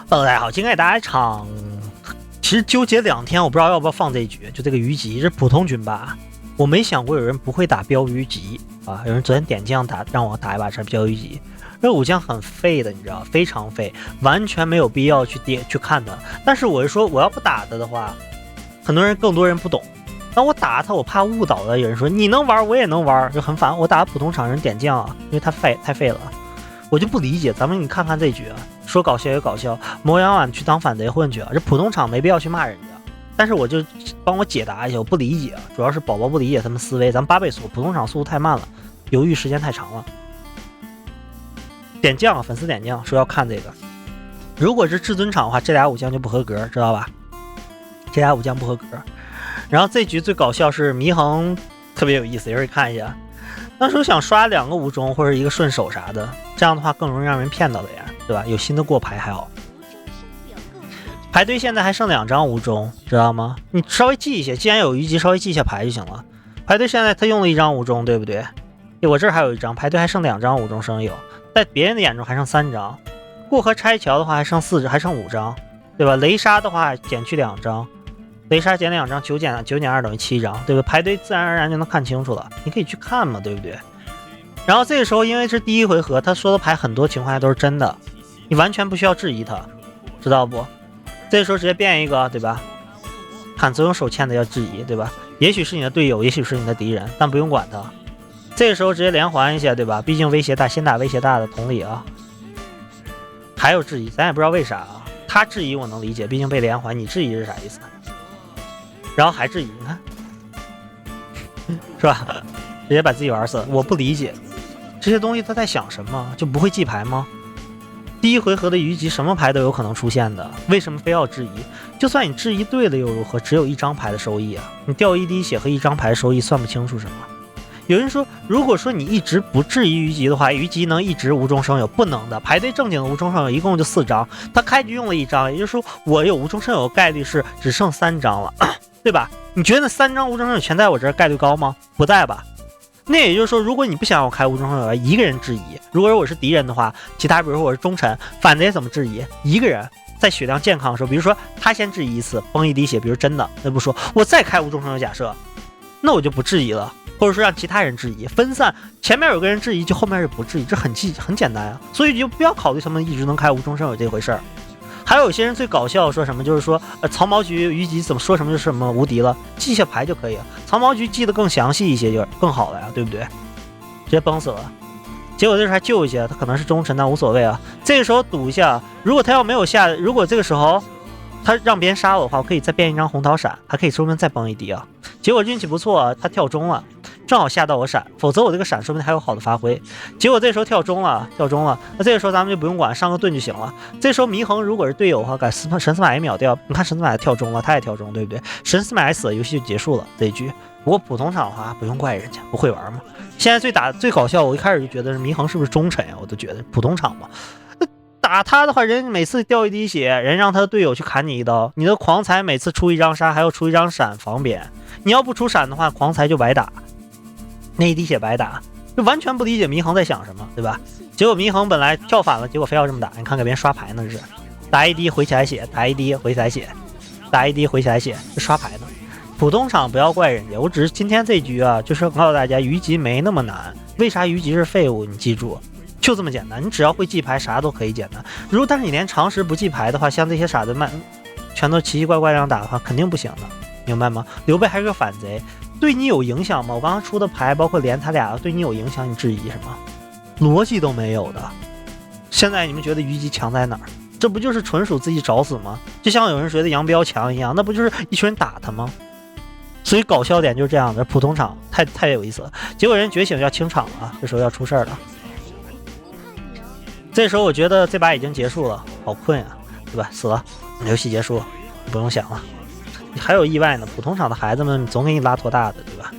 大家好，今天给大家一场，其实纠结2天，我不知道要不要放这一局。就这个虞姬是普通军吧，我没想过有人不会打标虞姬啊。有人昨天点将打，让我打一把这标虞姬，这武将很废的，你知道，非常废，完全没有必要去看它。但是我是说，我要不打它的话，更多人不懂。那我打它，我怕误导了。有人说你能玩，我也能玩，就很烦。我打普通场人点将啊，因为它太废了，我就不理解。咱们你看看这局啊。说搞笑也搞笑，魔阳晚去当反贼混去啊！这普通场没必要去骂人家，但是我就帮我解答一下，我不理解，主要是宝宝不理解他们思维。咱们8倍速，普通场速度太慢了，犹豫时间太长了。点将啊，粉丝点将说要看这个，如果是至尊场的话，这俩武将就不合格，知道吧？这俩武将不合格。然后这局最搞笑是祢衡，特别有意思，也是看一下。那时候想刷2个无中或者一个顺手啥的，这样的话更容易让人骗到的呀，对吧？有新的过牌还好。排队现在还剩2张无中，知道吗？你稍微记一下，既然有虞姬，稍微记一下牌就行了。排队现在他用了1张无中，对不对？我这儿还有1张，排队还剩2张无中生有，在别人的眼中还剩3张。过河拆桥的话还剩5张，对吧？雷杀的话减去2张。雷杀减2张，9减2等于7张，对吧？排队自然而然就能看清楚了，你可以去看嘛，对不对？然后这个时候，因为是第1回合，他说的牌很多情况下都是真的，你完全不需要质疑他，知道不？这个时候直接变一个，对吧？看总有手欠的要质疑，对吧？也许是你的队友，也许是你的敌人，但不用管他。这个时候直接连环一下，对吧？毕竟威胁大，先打威胁大的，同理啊。还有质疑，咱也不知道为啥啊。他质疑我能理解，毕竟被连环，你质疑是啥意思？然后还质疑，你看，是吧？直接把自己玩死了，我不理解这些东西他在想什么，就不会记牌吗？第1回合的虞姬什么牌都有可能出现的，为什么非要质疑？就算你质疑对了又如何？只有1张牌的收益啊，你掉1滴血和1张牌的收益算不清楚什么。有人说，如果说你一直不质疑虞姬的话，虞姬能一直无中生有？不能的，排队正经的无中生有一共就4张，他开局用了1张，也就是说我有无中生有的概率是只剩3张了，对吧？你觉得那3张无中生有全在我这儿概率高吗？不在吧？那也就是说，如果你不想让我开无中生有，一个人质疑；如果我是敌人的话，其他比如说我是忠臣，反贼怎么质疑？一个人在血量健康的时候，比如说他先质疑1次，崩1滴血，比如真的，那不说我再开无中生有假设，那我就不质疑了，或者说让其他人质疑，分散，前面有个人质疑，就后面是不质疑，这很简单啊。所以你就不要考虑他们一直能开无中生有这回事儿。还有些人最搞笑说什么，就是说曹毛局虞姬怎么说什么就什么无敌了，记下牌就可以了。曹毛局记得更详细一些就更好了呀，对不对？直接崩死了。结果这时候还救一下，他可能是忠臣，但无所谓啊。这个时候赌一下，如果他要没有下，如果这个时候他让别人杀我的话，我可以再变1张红桃闪，还可以说明再崩1滴啊。结果运气不错啊，他跳中了，正好下到我闪，否则我这个闪说不定还有好的发挥。结果这时候跳中了，那这个时候咱们就不用管，上个盾就行了。这时候祢衡如果是队友的话，神司马一秒掉，你看神司马跳中了，他也跳中，对不对？神司马死了，游戏就结束了这一局。不过普通场的话不用怪人家不会玩嘛。现在最搞笑，我一开始就觉得是祢衡是不是忠臣呀？我都觉得普通场嘛。打他的话，人每次掉1滴血，人让他的队友去砍你1刀，你的狂财每次出1张杀，还要出1张闪防扁。你要不出闪的话，狂财就白打，那1滴血白打，就完全不理解祢衡在想什么，对吧？结果祢衡本来跳反了，结果非要这么打，你看给别人刷牌呢，这是打1滴回起来血，打1滴回起来血，打1滴回起来血，这刷牌呢。普通场不要怪人家，我只是今天这局啊，就是告诉大家虞姬没那么难。为啥虞姬是废物？你记住。就这么简单，你只要会记牌，啥都可以简单。但是你连常识不记牌的话，像这些傻子们，全都奇奇怪怪这样打的话，肯定不行的，明白吗？刘备还是个反贼，对你有影响吗？我刚刚出的牌，包括连他俩对你有影响，你质疑什么？逻辑都没有的。现在你们觉得虞姬强在哪儿？这不就是纯属自己找死吗？就像有人觉得杨彪强一样，那不就是一群人打他吗？所以搞笑点就是这样的，普通场太有意思了。结果人觉醒要清场了，这时候要出事儿了。这时候我觉得这把已经结束了，好困啊，对吧？死了，游戏结束，不用想了。还有意外呢，普通场的孩子们总给你拉坨大的，对吧？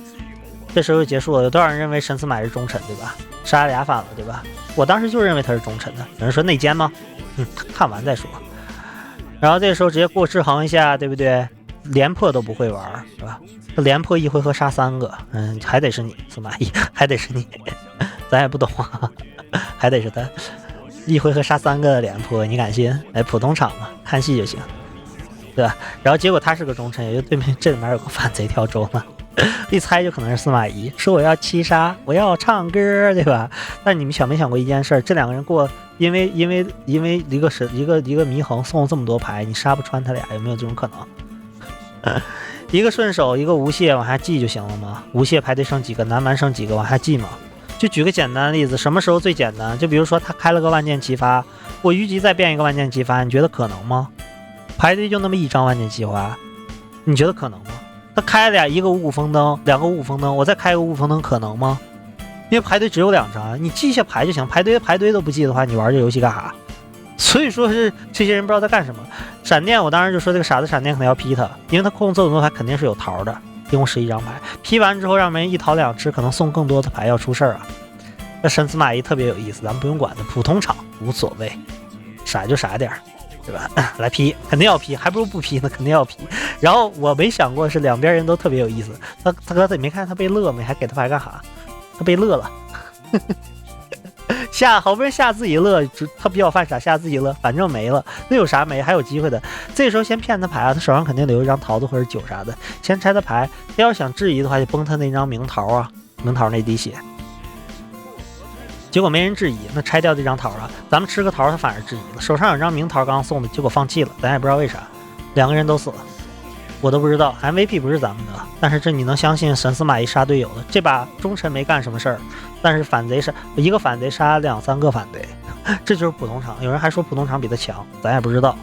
这时候就结束了，有多少人认为神司马是忠臣，对吧？杀俩反了，对吧？我当时就认为他是忠臣的。有人说内奸吗？看完再说。然后这个时候直接过制衡一下，对不对？连破都不会玩，是吧？连破1回合杀3个，还得是你司马懿，还得是你，咱也不懂啊，还得是他。一回合杀3个脸谱，你敢信？哎，普通场嘛，看戏就行，对吧？然后结果他是个忠臣，也就对面这里面有个反贼跳周呢，一猜就可能是司马懿，说我要七杀，我要唱歌，对吧？但你们想没想过一件事？这2个人过，因为一个祢衡送了这么多牌，你杀不穿他俩，有没有这种可能？一个顺手，一个无懈，往下记就行了吗？无懈排队剩几个，南蛮剩几个，往下记嘛。就举个简单的例子，什么时候最简单？就比如说他开了个万箭齐发，我虞姬再变一个万箭齐发，你觉得可能吗？排队就那么一张万箭齐发，你觉得可能吗？他开俩，一个五谷丰登，2个五谷丰登，我再开个五谷丰登，可能吗？因为排队只有2张，你记一下牌就行。排队都不记的话，你玩这游戏干啥？所以说是这些人不知道在干什么。闪电，我当时就说这个傻子闪电可能要劈他，因为他控这么多牌肯定是有桃的，一共11张牌，劈完之后让别人1桃2吃，可能送更多的牌要出事儿啊。那神司马懿特别有意思，咱们不用管的，普通场无所谓，傻就傻点儿，对吧？来劈，肯定要劈，还不如不劈呢，肯定要劈。然后我没想过是2边人都特别有意思，他哥你没看他被乐没？还给他牌干啥？他被乐了。好不容易吓自己乐，他比较犯傻，吓自己乐，反正没了，那有啥没？还有机会的。这时候先骗他牌啊，他手上肯定留一张桃子或者酒啥的，先拆他牌。他要想质疑的话，就崩他那张明桃啊，明桃那滴血。结果没人质疑，那拆掉这张桃啊，咱们吃个桃，他反而质疑了。手上有张明桃刚送的，结果放弃了，咱也不知道为啥，2个人都死了。我都不知道 MVP 不是咱们的，但是这你能相信神司马懿杀队友的？这把忠臣没干什么事儿，但是反贼杀一个反贼杀2、3个反贼，这就是普通场。有人还说普通场比他强，咱也不知道。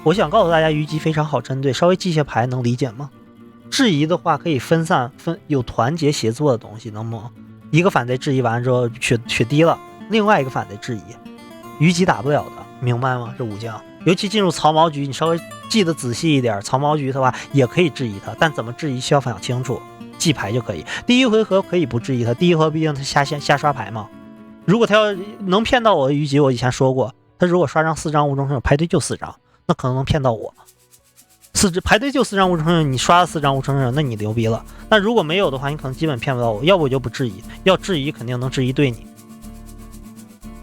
我想告诉大家，虞姬非常好针对，稍微记些牌能理解吗？质疑的话可以分散，有团结协作的东西，能吗？一个反贼质疑完之后血低了，另外一个反贼质疑，虞姬打不了的，明白吗？这武将。尤其进入曹毛局，你稍微记得仔细一点，曹毛局的话也可以质疑他，但怎么质疑需要想清楚，记牌就可以。第一回合可以不质疑他，第一回合毕竟他瞎刷牌嘛。如果他要能骗到我的虞姬，我以前说过，他如果刷上4张无中生有，排队就4张，那可能能骗到我。排队就4张无中生有，你刷了4张无中生有，那你牛逼了。那如果没有的话，你可能基本骗不到我，要不我就不质疑，要质疑肯定能质疑对你。